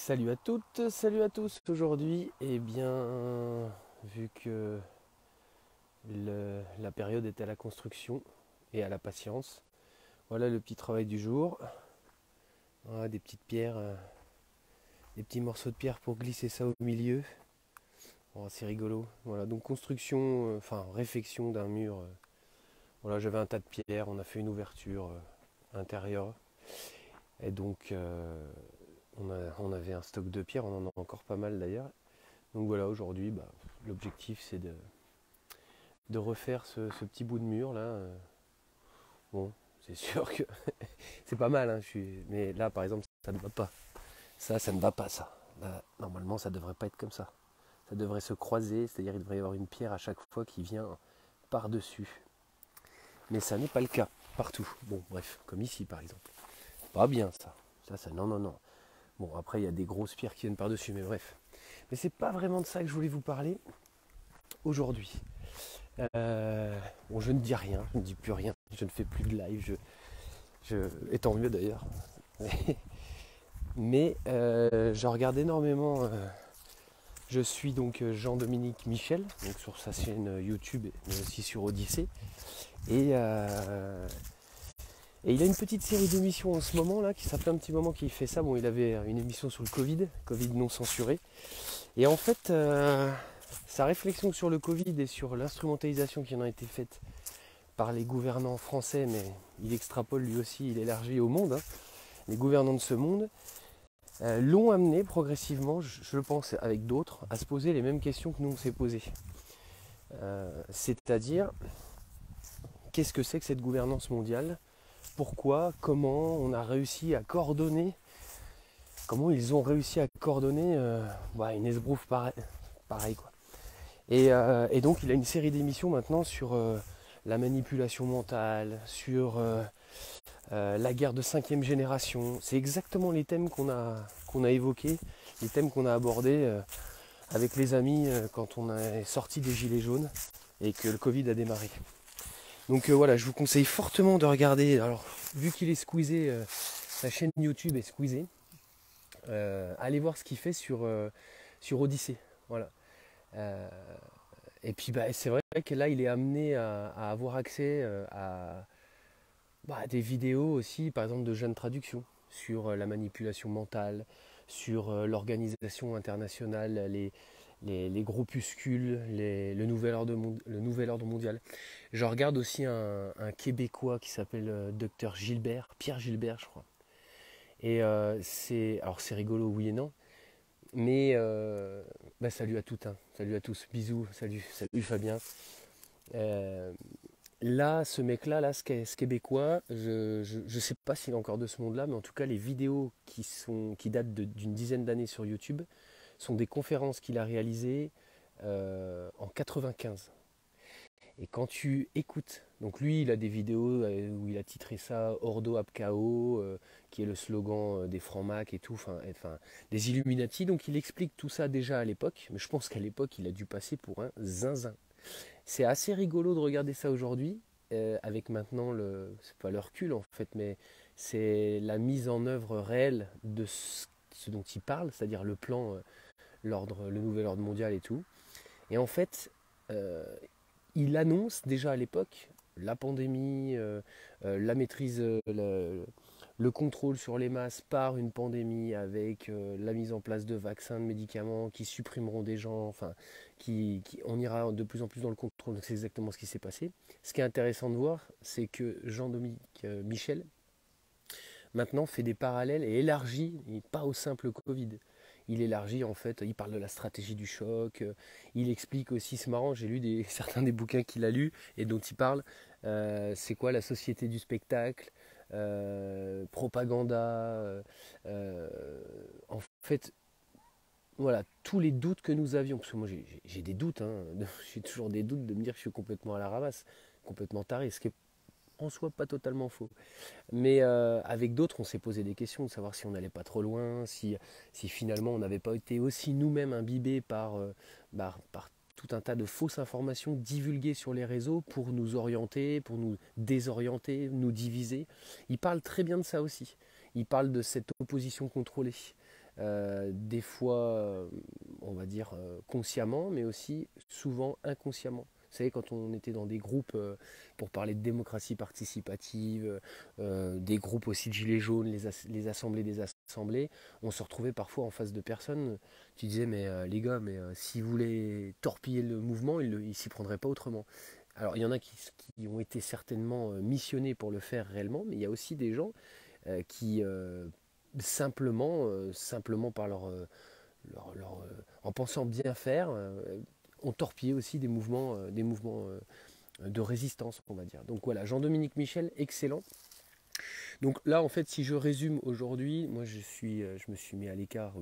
Salut à toutes, salut à tous. Aujourd'hui, vu que la période est à la construction et à la patience, voilà le petit travail du jour. Voilà, des petites pierres, des petits morceaux de pierre pour glisser ça au milieu. Oh, c'est rigolo. Voilà, donc construction, réfection d'un mur. Voilà, j'avais un tas de pierres, on a fait une ouverture intérieure. Et donc, on avait un stock de pierres, on en a encore pas mal d'ailleurs. Donc voilà, aujourd'hui, l'objectif c'est de refaire ce petit bout de mur là. Bon, c'est sûr que c'est pas mal, hein, mais là par exemple, ça ne va pas. Ça ne va pas ça. Là, normalement, ça devrait pas être comme ça. Ça devrait se croiser, c'est-à-dire il devrait y avoir une pierre à chaque fois qui vient par-dessus. Mais ça n'est pas le cas partout. Bon, bref, comme ici par exemple. Pas bien ça. Non, non, non. Bon, après, il y a des grosses pierres qui viennent par-dessus, mais bref. Mais c'est pas vraiment de ça que je voulais vous parler aujourd'hui. Bon, je ne dis rien, je ne dis plus rien, je ne fais plus de live, et tant mieux d'ailleurs. Mais je regarde énormément. Je suis donc Jean-Dominique Michel, donc sur sa chaîne YouTube, mais aussi sur Odyssée. Et il a une petite série d'émissions en ce moment là, qui ça fait un petit moment qu'il fait ça. Bon, il avait une émission sur le Covid non censuré. Et en fait, sa réflexion sur le Covid et sur l'instrumentalisation qui en a été faite par les gouvernants français, mais il extrapole lui aussi, il élargit au monde, hein. Les gouvernants de ce monde l'ont amené progressivement, je pense avec d'autres, à se poser les mêmes questions que nous on s'est posées. C'est-à-dire, qu'est-ce que c'est que cette gouvernance mondiale? Pourquoi? Comment on a réussi à coordonner? Comment ils ont réussi à coordonner une esbrouffe pareil quoi. Et donc il a une série d'émissions maintenant sur la manipulation mentale, sur la guerre de cinquième génération. C'est exactement les thèmes qu'on a évoqués, les thèmes qu'on a abordés avec les amis quand on est sorti des Gilets jaunes et que le Covid a démarré. Donc voilà, je vous conseille fortement de regarder. Alors, vu qu'il est squeezé, sa chaîne YouTube est squeezée, allez voir ce qu'il fait sur Odyssée. Voilà. Euh, et puis c'est vrai que là, il est amené à avoir accès des vidéos aussi, par exemple de jeunes traductions sur la manipulation mentale, sur l'organisation internationale, les groupuscules, le nouvel ordre mondial. Je regarde aussi un Québécois qui s'appelle Docteur Gilbert, Pierre Gilbert, je crois. Et alors c'est rigolo, oui et non, mais salut à toutes, hein. Salut à tous, bisous, salut Fabien. Euh, Là, ce mec-là, ce Québécois, je ne sais pas s'il est encore de ce monde-là, mais en tout cas, les vidéos qui datent d'une dizaine d'années sur YouTube sont des conférences qu'il a réalisées en 95. Et quand tu écoutes, donc lui, il a des vidéos où il a titré ça Ordo ab Chao, qui est le slogan des Francs-Mac et tout, des Illuminati. Donc il explique tout ça déjà à l'époque, mais je pense qu'à l'époque, il a dû passer pour un zinzin. C'est assez rigolo de regarder ça aujourd'hui, avec maintenant c'est pas le recul en fait, mais c'est la mise en œuvre réelle de ce dont il parle, c'est-à-dire le plan, le nouvel ordre mondial et tout. Et en fait, euh, il annonce déjà à l'époque la pandémie, la maîtrise, le contrôle sur les masses par une pandémie avec la mise en place de vaccins, de médicaments qui supprimeront des gens, on ira de plus en plus dans le contrôle. C'est exactement ce qui s'est passé. Ce qui est intéressant de voir, c'est que Jean-Dominique Michel maintenant fait des parallèles et élargit, et pas au simple Covid. Il élargit en fait, il parle de la stratégie du choc, il explique aussi, c'est marrant, j'ai lu certains des bouquins qu'il a lus et dont il parle, c'est quoi la société du spectacle, propaganda, euh, en fait, voilà, tous les doutes que nous avions, parce que moi j'ai des doutes, hein, j'ai toujours des doutes de me dire que je suis complètement à la ramasse, complètement taré, ce qui est en soi pas totalement faux. Mais avec d'autres, on s'est posé des questions de savoir si on n'allait pas trop loin, si finalement on n'avait pas été aussi nous-mêmes imbibés par tout un tas de fausses informations divulguées sur les réseaux pour nous orienter, pour nous désorienter, nous diviser. Il parle très bien de ça aussi. Il parle de cette opposition contrôlée. des fois, on va dire consciemment, mais aussi souvent inconsciemment. Vous savez, quand on était dans des groupes pour parler de démocratie participative, des groupes aussi de gilets jaunes, les assemblées des assemblées, on se retrouvait parfois en face de personnes qui disaient mais les gars, mais si vous voulez torpiller le mouvement, ils ne s'y prendraient pas autrement. Alors il y en a qui ont été certainement missionnés pour le faire réellement, mais il y a aussi des gens qui simplement par en pensant bien faire, ont torpillé aussi des mouvements de résistance, on va dire. Donc voilà, Jean-Dominique Michel, excellent. Donc là, en fait, si je résume aujourd'hui, moi je me suis mis à l'écart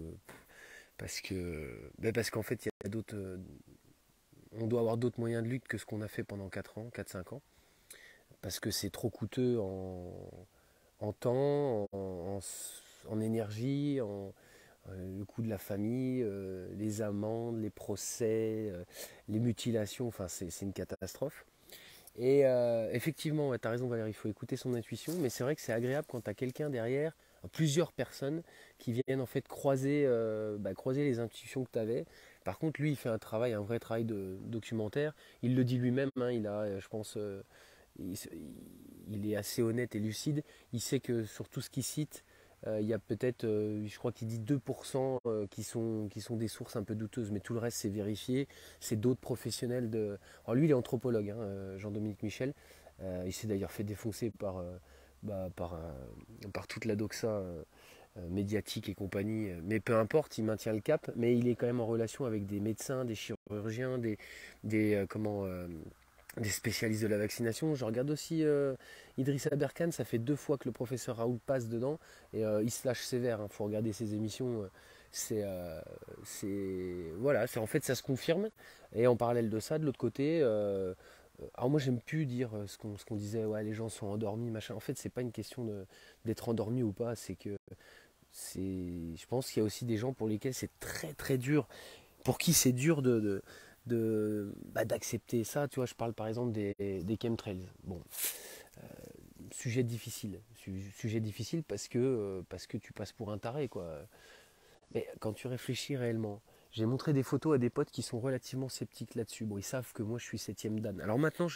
parce qu'en fait, il y a d'autres, on doit avoir d'autres moyens de lutte que ce qu'on a fait pendant 4 ans, 4-5 ans, parce que c'est trop coûteux en temps, en énergie, le coût de la famille, les amendes, les procès, les mutilations, enfin c'est une catastrophe. Et effectivement, ouais, tu as raison Valérie, il faut écouter son intuition, mais c'est vrai que c'est agréable quand tu as quelqu'un derrière, plusieurs personnes qui viennent en fait croiser les intuitions que tu avais. Par contre, lui, il fait un vrai travail de documentaire. Il le dit lui-même, hein, il a, je pense, il, il est assez honnête et lucide. Il sait que sur tout ce qu'il cite, il y a peut-être, je crois qu'il dit 2% qui sont des sources un peu douteuses, mais tout le reste c'est vérifié. C'est d'autres professionnels de. Alors lui, il est anthropologue, hein, Jean-Dominique Michel. Il s'est d'ailleurs fait défoncer par toute la doxa médiatique et compagnie. Mais peu importe, il maintient le cap. Mais il est quand même en relation avec des médecins, des chirurgiens, des spécialistes de la vaccination. Je regarde aussi Idriss Aberkan, ça fait 2 fois que le professeur Raoult passe dedans et il se lâche sévère. Il faut regarder ses émissions. Voilà, en fait ça se confirme. Et en parallèle de ça, de l'autre côté, alors moi j'aime plus dire ce qu'on disait, ouais les gens sont endormis, machin. En fait c'est pas une question d'être endormi ou pas, c'est que je pense qu'il y a aussi des gens pour lesquels c'est très très dur, pour qui c'est dur d'accepter ça. Tu vois, je parle par exemple des chemtrails. Bon, sujet difficile parce que tu passes pour un taré, quoi. Mais quand tu réfléchis réellement, j'ai montré des photos à des potes qui sont relativement sceptiques là-dessus. Bon, ils savent que moi je suis septième dan. Alors maintenant,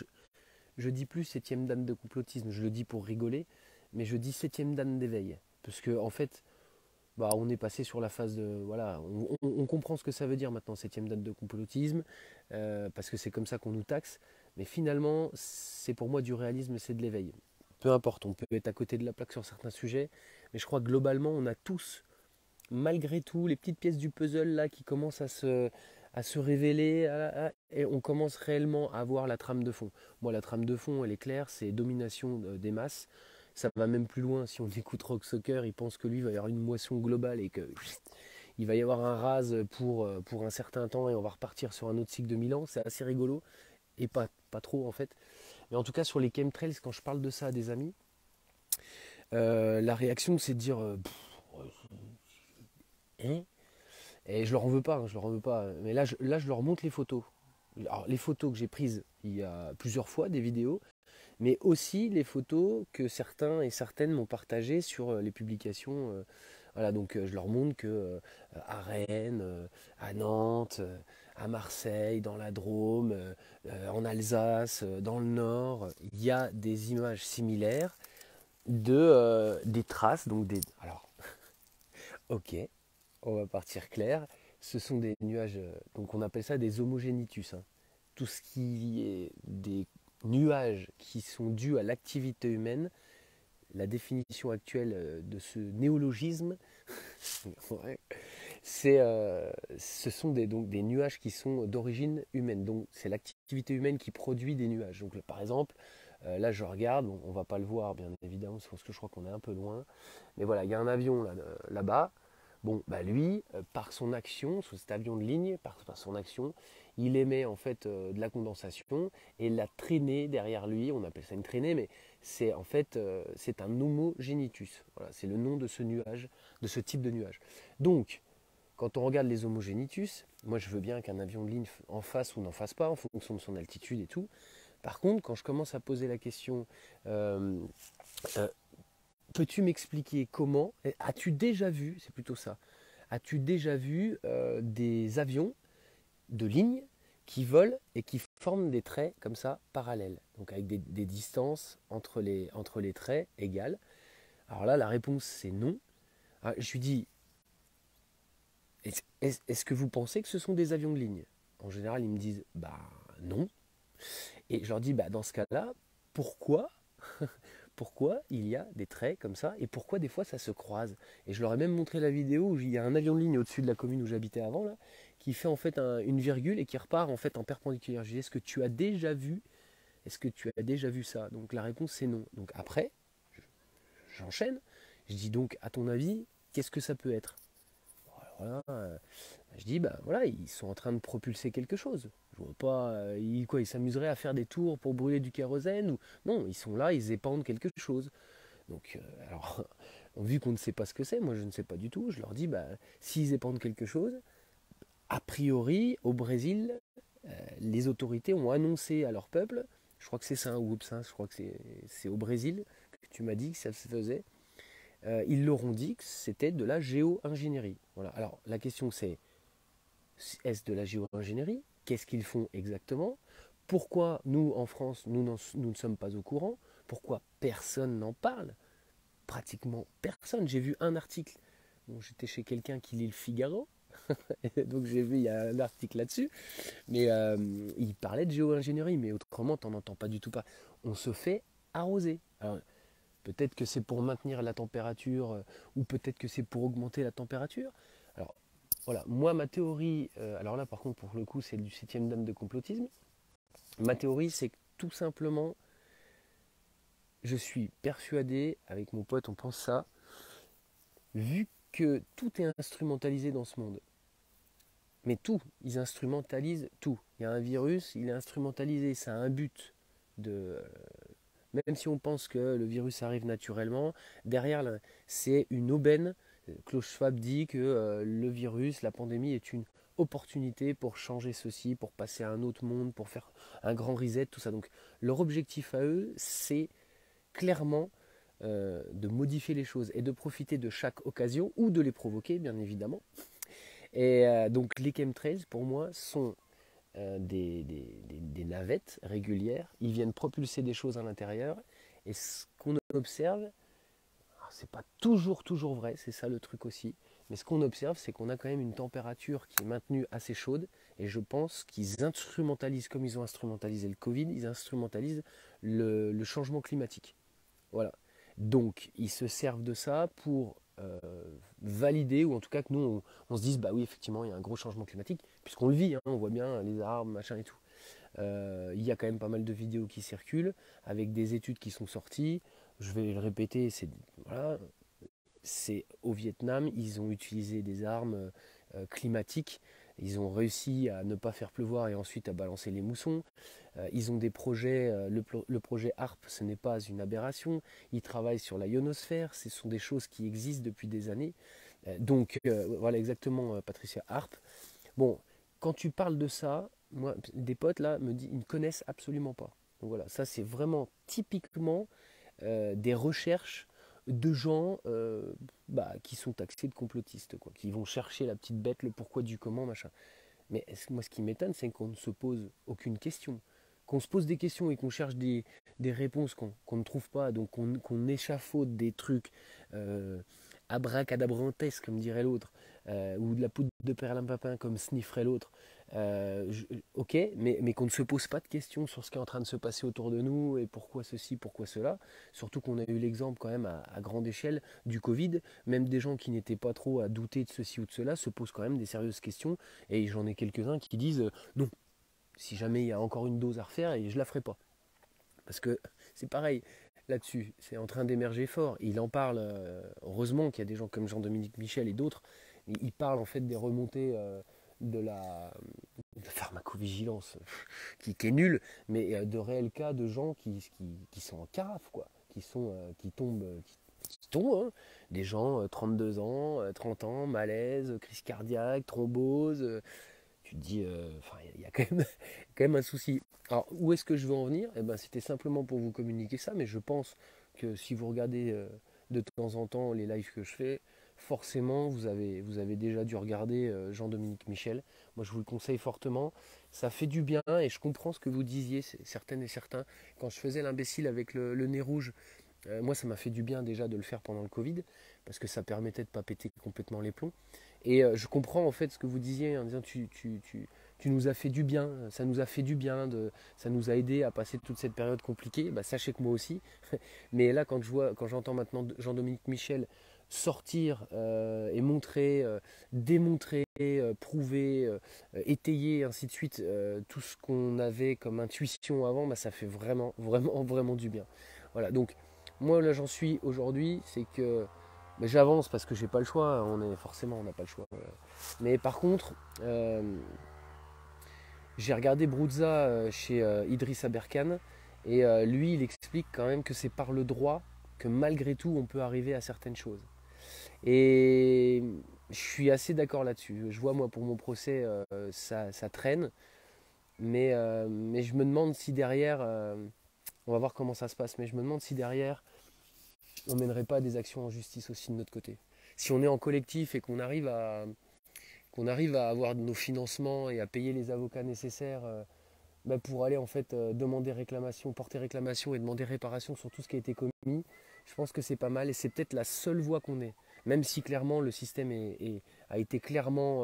je dis plus septième dan de complotisme, je le dis pour rigoler, mais je dis septième dan d'éveil. Parce que en fait, on est passé sur la phase de. Voilà, on comprend ce que ça veut dire maintenant, septième date de complotisme, parce que c'est comme ça qu'on nous taxe. Mais finalement, c'est pour moi du réalisme, c'est de l'éveil. Peu importe, on peut être à côté de la plaque sur certains sujets, mais je crois que globalement, on a tous, malgré tout, les petites pièces du puzzle là qui commencent à se révéler, et on commence réellement à voir la trame de fond. Moi, la trame de fond, elle est claire, c'est domination des masses. Ça va même plus loin. Si on écoute Rock Soccer, il pense que lui il va y avoir une moisson globale et que il va y avoir un rase pour un certain temps et on va repartir sur un autre cycle de 1000 ans. C'est assez rigolo et pas trop en fait. Mais en tout cas sur les chemtrails, quand je parle de ça à des amis, la réaction c'est de dire hein. Et je leur en veux pas, hein, je leur en veux pas. Mais là, je leur montre les photos. Alors, les photos que j'ai prises il y a plusieurs fois, des vidéos, mais aussi les photos que certains et certaines m'ont partagées sur les publications. Voilà, donc je leur montre que à Rennes, à Nantes, à Marseille, dans la Drôme, en Alsace, dans le Nord, il y a des images similaires des traces, alors, ok, on va partir clair. Ce sont des nuages, donc on appelle ça des homogénitus, hein. Tout ce qui est des nuages qui sont dus à l'activité humaine, la définition actuelle de ce néologisme, ouais, ce sont donc des nuages qui sont d'origine humaine. Donc c'est l'activité humaine qui produit des nuages. Donc par exemple, là je regarde, bon, on ne va pas le voir bien évidemment, parce que je crois qu'on est un peu loin. Mais voilà, il y a un avion là-bas. Bon, bah lui, par son action, sur cet avion de ligne, par son action, il émet en fait de la condensation et la traînée derrière lui, on appelle ça une traînée, mais c'est en fait c'est un homogénitus. Voilà, c'est le nom de ce nuage, de ce type de nuage. Donc, quand on regarde les homogénitus, moi je veux bien qu'un avion de ligne en fasse ou n'en fasse pas en fonction de son altitude et tout. Par contre, quand je commence à poser la question, euh, euh, peux-tu m'expliquer comment, as-tu déjà vu, c'est plutôt ça, as-tu déjà vu des avions de ligne qui volent et qui forment des traits comme ça parallèles, donc avec des distances entre les traits égales? Alors là, la réponse c'est non. Ah, je lui dis, est-ce que vous pensez que ce sont des avions de ligne? En général, ils me disent, bah non. Et je leur dis, bah dans ce cas-là, pourquoi pourquoi il y a des traits comme ça et pourquoi des fois ça se croise. Et je leur ai même montré la vidéo où il y a un avion de ligne au-dessus de la commune où j'habitais avant là, qui fait en fait une virgule et qui repart en fait en perpendiculaire. Je dis, est-ce que tu as déjà vu ça? Donc la réponse c'est non. Donc après, j'enchaîne. Je dis donc à ton avis, qu'est-ce que ça peut être? Voilà, je dis bah voilà, ils sont en train de propulser quelque chose. Je vois pas, ils s'amuseraient à faire des tours pour brûler du kérosène ou non, ils sont là, ils épandent quelque chose. Donc, alors, vu qu'on ne sait pas ce que c'est, moi je ne sais pas du tout, je leur dis, bah, s'ils épandent quelque chose, a priori, au Brésil, les autorités ont annoncé à leur peuple, je crois que c'est ça, oups, hein, je crois que c'est au Brésil que tu m'as dit que ça se faisait, ils leur ont dit que c'était de la géo-ingénierie. Voilà. Alors, la question c'est, est-ce de la géo-ingénierie? Qu'est-ce qu'ils font exactement? Pourquoi nous, en France, nous ne sommes pas au courant? Pourquoi personne n'en parle? Pratiquement personne. J'ai vu un article. Bon, j'étais chez quelqu'un qui lit le Figaro, donc j'ai vu, il y a un article là-dessus, mais il parlait de géo-ingénierie, mais autrement, t'en entends pas du tout pas. On se fait arroser. Alors, peut-être que c'est pour maintenir la température, ou peut-être que c'est pour augmenter la température. Alors, voilà, moi, ma théorie, alors là, par contre, pour le coup, c'est du septième dame de complotisme. Ma théorie, c'est que tout simplement, je suis persuadé, avec mon pote, on pense ça, vu que tout est instrumentalisé dans ce monde, mais tout, ils instrumentalisent tout. Il y a un virus, il est instrumentalisé, ça a un but. De, même si on pense que le virus arrive naturellement, derrière, c'est une aubaine. Klaus Schwab dit que le virus, la pandémie est une opportunité pour changer ceci, pour passer à un autre monde, pour faire un grand reset, tout ça. Donc leur objectif à eux, c'est clairement de modifier les choses et de profiter de chaque occasion ou de les provoquer, bien évidemment. Et donc les chemtrails, pour moi, sont des navettes régulières. Ils viennent propulser des choses à l'intérieur. Et ce qu'on observe, c'est pas toujours vrai, c'est ça le truc aussi. Mais ce qu'on observe, c'est qu'on a quand même une température qui est maintenue assez chaude. Et je pense qu'ils instrumentalisent, comme ils ont instrumentalisé le Covid, ils instrumentalisent le changement climatique. Voilà. Donc, ils se servent de ça pour valider, ou en tout cas que nous, on se dise, bah oui, effectivement, il y a un gros changement climatique, puisqu'on le vit, hein, on voit bien les arbres, machin et tout. Il y a quand même pas mal de vidéos qui circulent, avec des études qui sont sorties. Je vais le répéter, voilà, c'est au Vietnam, ils ont utilisé des armes climatiques. Ils ont réussi à ne pas faire pleuvoir et ensuite à balancer les moussons. Ils ont des projets, le projet HARP, ce n'est pas une aberration. Ils travaillent sur la ionosphère, ce sont des choses qui existent depuis des années. Donc voilà exactement, Patricia, HARP. Bon, quand tu parles de ça, moi, des potes là me disent, ils ne connaissent absolument pas. Donc voilà, ça c'est vraiment typiquement des recherches de gens qui sont taxés de complotistes, quoi, qui vont chercher la petite bête, le pourquoi du comment, machin. Mais moi, ce qui m'étonne, c'est qu'on ne se pose aucune question. Qu'on se pose des questions et qu'on cherche des réponses qu'on ne trouve pas, donc qu'on échafaude des trucs abracadabrantesques, comme dirait l'autre, ou de la poudre de perlimpinpin, comme snifferait l'autre. Ok, mais qu'on ne se pose pas de questions sur ce qui est en train de se passer autour de nous et pourquoi ceci, pourquoi cela. Surtout qu'on a eu l'exemple quand même à grande échelle du Covid. Même des gens qui n'étaient pas trop à douter de ceci ou de cela se posent quand même des sérieuses questions. Et j'en ai quelques-uns qui disent non, si jamais il y a encore une dose à refaire, et je la ferai pas. Parce que c'est pareil là-dessus, c'est en train d'émerger fort. Il en parle, heureusement qu'il y a des gens comme Jean-Dominique Michel et d'autres, il parle en fait des remontées de la pharmacovigilance qui est nulle, mais de réels cas de gens qui sont en carafe, quoi, qui tombent, qui tombent, hein. Des gens 32 ans, 30 ans, malaise, crise cardiaque, thrombose. Tu te dis, il y a quand même un souci. Alors, où est-ce que je veux en venir? Eh ben, c'était simplement pour vous communiquer ça, mais je pense que si vous regardez de temps en temps les lives que je fais, forcément vous avez déjà dû regarder Jean-Dominique Michel. Moi je vous le conseille fortement, ça fait du bien et je comprends ce que vous disiez, certaines et certains. Quand je faisais l'imbécile avec le nez rouge, moi ça m'a fait du bien déjà de le faire pendant le Covid, parce que ça permettait de ne pas péter complètement les plombs. Et je comprends en fait ce que vous disiez en disant tu nous as fait du bien, ça nous a fait du bien, ça nous a aidé à passer toute cette période compliquée. Bah, sachez que moi aussi. Mais là, quand j'entends maintenant Jean-Dominique Michel sortir et montrer, démontrer, prouver, étayer, ainsi de suite, tout ce qu'on avait comme intuition avant, bah, ça fait vraiment, vraiment, vraiment du bien. Voilà, donc moi là j'en suis aujourd'hui, c'est que bah, j'avance parce que j'ai pas le choix, forcément on n'a pas le choix. Mais par contre, j'ai regardé Brouzza chez Idriss Aberkan et lui il explique quand même que c'est par le droit que malgré tout on peut arriver à certaines choses. Et je suis assez d'accord là-dessus. Je vois moi pour mon procès ça traîne, mais je me demande si derrière, on va voir comment ça se passe, mais je me demande si derrière on mènerait pas des actions en justice aussi de notre côté. Si on est en collectif et qu'on arrive à avoir nos financements et à payer les avocats nécessaires bah, pour aller en fait demander réclamation, porter réclamation et demander réparation sur tout ce qui a été commis, je pense que c'est pas mal et c'est peut-être la seule voie qu'on ait. Même si clairement le système a été clairement,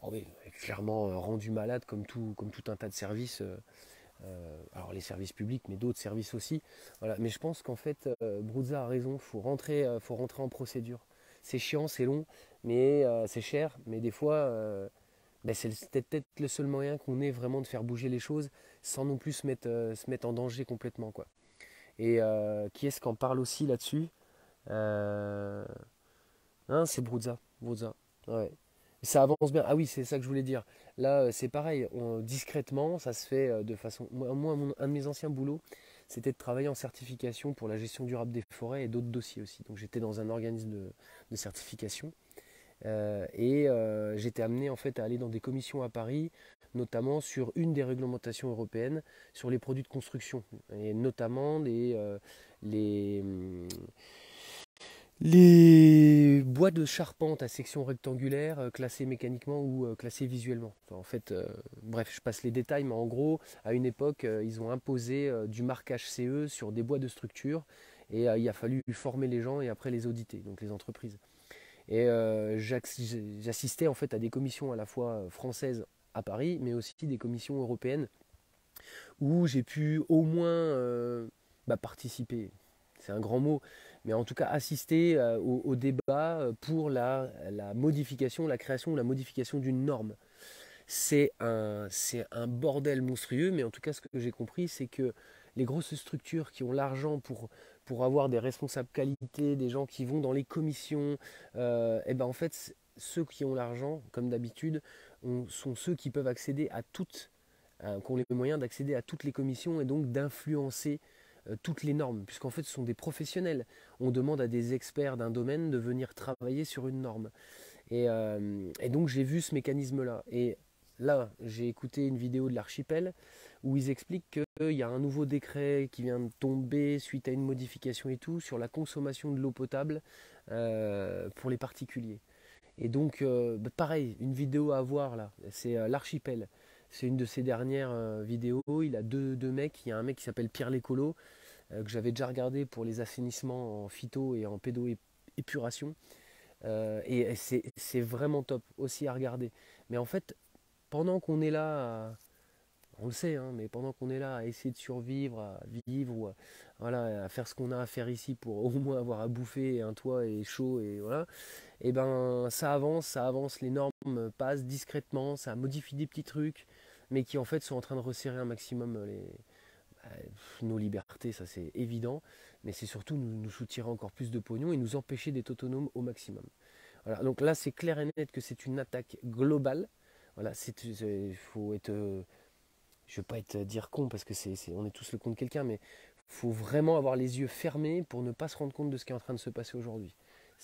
oh oui, clairement rendu malade comme tout un tas de services. Alors les services publics, mais d'autres services aussi. Voilà. Mais je pense qu'en fait, Brouzza a raison, faut rentrer en procédure. C'est chiant, c'est long, mais c'est cher. Mais des fois, ben, c'est peut-être le seul moyen qu'on ait vraiment de faire bouger les choses sans non plus se mettre en danger complètement, quoi. Et qui est-ce qu'en parle aussi là-dessus? Euh, hein, c'est Brouzza. Brouzza. Ouais. Ça avance bien. Ah oui, c'est ça que je voulais dire. Là, c'est pareil. Discrètement, ça se fait de façon. Un de mes anciens boulots, c'était de travailler en certification pour la gestion durable des forêts et d'autres dossiers aussi. Donc j'étais dans un organisme de certification. Et j'étais amené en fait à aller dans des commissions à Paris, notamment sur une des réglementations européennes sur les produits de construction, et notamment les, les bois de charpente à section rectangulaire classés mécaniquement ou classés visuellement. Enfin, en fait, bref, je passe les détails, mais en gros, à une époque, ils ont imposé du marquage CE sur des bois de structure et il a fallu former les gens et après les auditer, donc les entreprises. Et j'assistais en fait à des commissions à la fois françaises à Paris, mais aussi des commissions européennes où j'ai pu au moins bah, participer. C'est un grand mot, mais en tout cas assister au débat pour la modification, la création ou la modification d'une norme. C'est un bordel monstrueux, mais en tout cas ce que j'ai compris, c'est que les grosses structures qui ont l'argent pour avoir des responsables qualité, des gens qui vont dans les commissions, et ben en fait, ceux qui ont l'argent, comme d'habitude, sont ceux qui peuvent accéder à toutes, qui ont les moyens d'accéder à toutes les commissions et donc d'influencer toutes les normes, puisqu'en fait ce sont des professionnels. On demande à des experts d'un domaine de venir travailler sur une norme. Et donc j'ai vu ce mécanisme-là. Et là, j'ai écouté une vidéo de l'archipel où ils expliquent qu'il y a un nouveau décret qui vient de tomber suite à une modification et tout sur la consommation de l'eau potable pour les particuliers. Et donc, bah, pareil, une vidéo à voir là, c'est l'archipel. C'est une de ses dernières vidéos. Il a deux mecs. Il y a un mec qui s'appelle Pierre Lécolo, que j'avais déjà regardé pour les assainissements en phyto et en pédo-épuration. Et c'est vraiment top aussi à regarder. Mais en fait, pendant qu'on est là, on le sait, hein, mais pendant qu'on est là à essayer de survivre, à vivre, ou voilà, à faire ce qu'on a à faire ici pour au moins avoir à bouffer, un toit et chaud, et voilà, et ben ça avance, les normes passent discrètement, ça modifie des petits trucs, mais qui en fait sont en train de resserrer un maximum bah, nos libertés, ça c'est évident, mais c'est surtout nous soutirer encore plus de pognon et nous empêcher d'être autonomes au maximum. Voilà, donc là, c'est clair et net que c'est une attaque globale. Voilà, faut être, je ne veux pas être dire con parce que on est tous le con de quelqu'un, mais il faut vraiment avoir les yeux fermés pour ne pas se rendre compte de ce qui est en train de se passer aujourd'hui.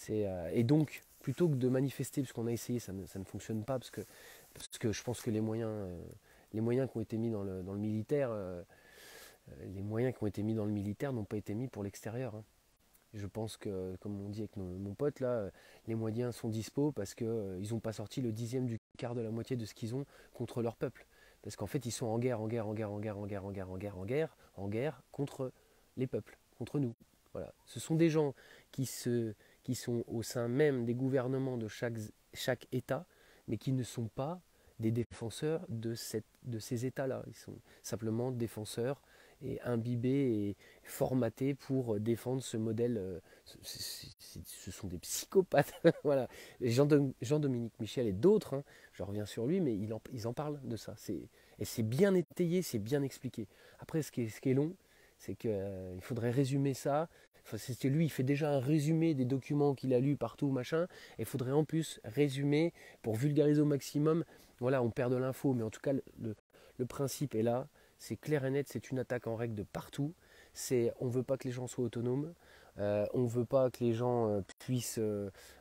Et donc, plutôt que de manifester, parce qu'on a essayé, ça ne fonctionne pas, parce que je pense que les moyens qui ont été mis dans le militaire, les moyens qui ont été mis dans le militaire n'ont pas été mis pour l'extérieur, hein. Je pense que, comme on dit avec mon pote là, les moyens sont dispo parce qu'ils n'ont pas sorti le dixième du quart de la moitié de ce qu'ils ont contre leur peuple. Parce qu'en fait, ils sont en guerre, en guerre, en guerre, en guerre, en guerre, en guerre, en guerre, en guerre, en guerre contre les peuples, contre nous. Voilà. Ce sont des gens qui sont au sein même des gouvernements de chaque État, mais qui ne sont pas des défenseurs de ces États-là. Ils sont simplement défenseurs et imbibés et formatés pour défendre ce modèle. Ce sont des psychopathes. Voilà. Jean-Dominique Michel et d'autres, hein, je reviens sur lui, mais ils en parlent de ça. Et c'est bien étayé, c'est bien expliqué. Après, ce qui est long, c'est qu'il faudrait résumer ça. Enfin, lui, il fait déjà un résumé des documents qu'il a lus partout, machin. Et il faudrait en plus résumer pour vulgariser au maximum. Voilà, on perd de l'info, mais en tout cas, le principe est là. C'est clair et net, c'est une attaque en règle de partout. On ne veut pas que les gens soient autonomes. On ne veut pas que les gens puissent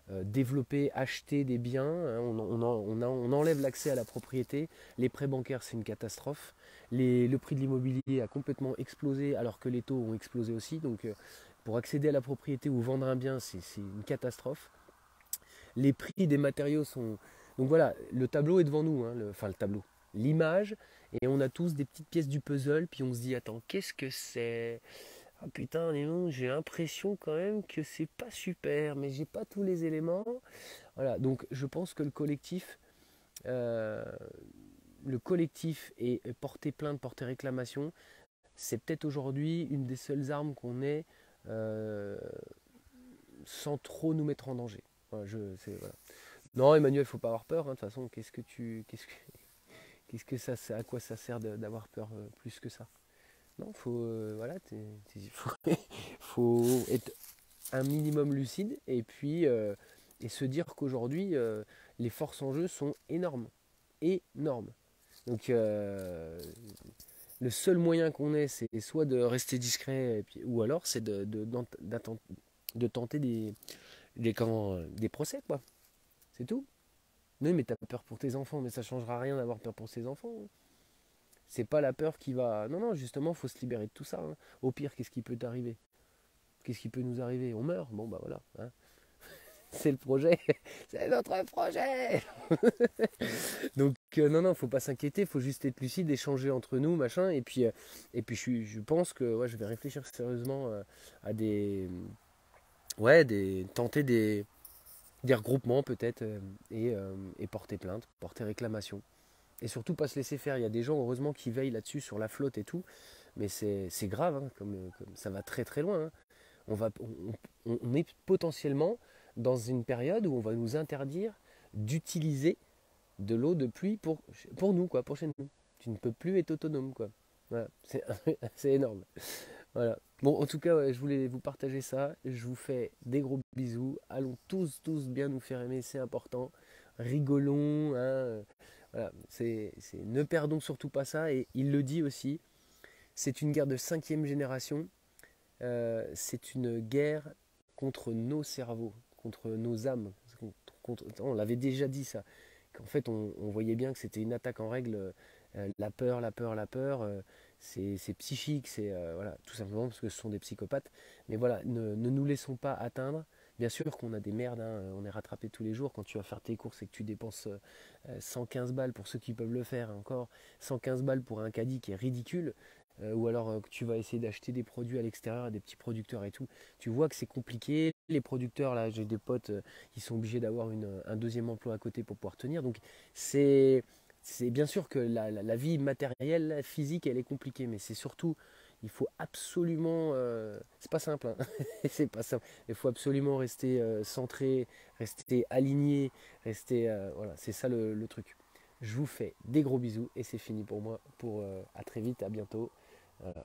développer, acheter des biens. Hein. On enlève l'accès à la propriété. Les prêts bancaires, c'est une catastrophe. Le prix de l'immobilier a complètement explosé alors que les taux ont explosé aussi. Donc pour accéder à la propriété ou vendre un bien, c'est une catastrophe. Les prix des matériaux sont... Donc voilà, le tableau est devant nous. Hein, enfin le tableau, l'image. Et on a tous des petites pièces du puzzle. Puis on se dit, attends, qu'est-ce que c'est? Ah putain, j'ai l'impression quand même que c'est pas super, mais j'ai pas tous les éléments. Voilà, donc je pense que euh, le collectif et porter plainte, porter réclamation, c'est peut-être aujourd'hui une des seules armes qu'on ait euh, sans trop nous mettre en danger. Voilà, voilà. Non, Emmanuel, faut pas avoir peur. Hein, de toute façon, qu'est-ce que ça, à quoi ça sert d'avoir peur plus que ça? Non, voilà, faut être un minimum lucide et puis et se dire qu'aujourd'hui les forces en jeu sont énormes, énormes. Donc le seul moyen qu'on ait, c'est soit de rester discret ou alors c'est de tenter des procès quoi. C'est tout. Oui, mais t'as peur pour tes enfants, mais ça changera rien d'avoir peur pour ses enfants. Hein. C'est pas la peur qui va. Non, non, justement, faut se libérer de tout ça. Hein. Au pire, qu'est-ce qui peut t'arriver? Qu'est-ce qui peut nous arriver? On meurt? Bon, bah voilà. Hein. C'est le projet. C'est notre projet. Donc, non, non, faut pas s'inquiéter. Faut juste être lucide, échanger entre nous, machin. Et puis je pense que ouais, je vais réfléchir sérieusement à tenter des regroupements peut-être et porter plainte, porter réclamation. Et surtout pas se laisser faire. Il y a des gens, heureusement, qui veillent là-dessus sur la flotte et tout. Mais c'est grave, hein, comme ça va très très loin. Hein. On est potentiellement dans une période où on va nous interdire d'utiliser de l'eau de pluie pour nous, quoi, pour chez nous. Tu ne peux plus être autonome, quoi. Voilà, c'est énorme. Voilà. Bon, en tout cas, ouais, je voulais vous partager ça. Je vous fais des gros bisous. Allons tous bien nous faire aimer, c'est important. Rigolons, hein. Voilà, ne perdons surtout pas ça. Et il le dit aussi, c'est une guerre de cinquième génération. C'est une guerre contre nos cerveaux, contre nos âmes. On l'avait déjà dit ça. Qu'en fait, on voyait bien que c'était une attaque en règle. La peur, la peur, la peur. C'est psychique, voilà, tout simplement parce que ce sont des psychopathes. Mais voilà, ne nous laissons pas atteindre. Bien sûr qu'on a des merdes, hein, on est rattrapé tous les jours quand tu vas faire tes courses et que tu dépenses 115 balles pour ceux qui peuvent le faire, encore 115 balles pour un caddie qui est ridicule, ou alors que tu vas essayer d'acheter des produits à l'extérieur, des petits producteurs et tout. Tu vois que c'est compliqué. Les producteurs, là, j'ai des potes, ils sont obligés d'avoir un deuxième emploi à côté pour pouvoir tenir. Donc c'est bien sûr que la vie matérielle, physique, elle est compliquée, mais c'est surtout, il faut absolument, c'est pas simple, hein. C'est pas simple. Il faut absolument rester centré, rester aligné, voilà, c'est ça le truc. Je vous fais des gros bisous et c'est fini pour moi. À très vite, à bientôt. Voilà.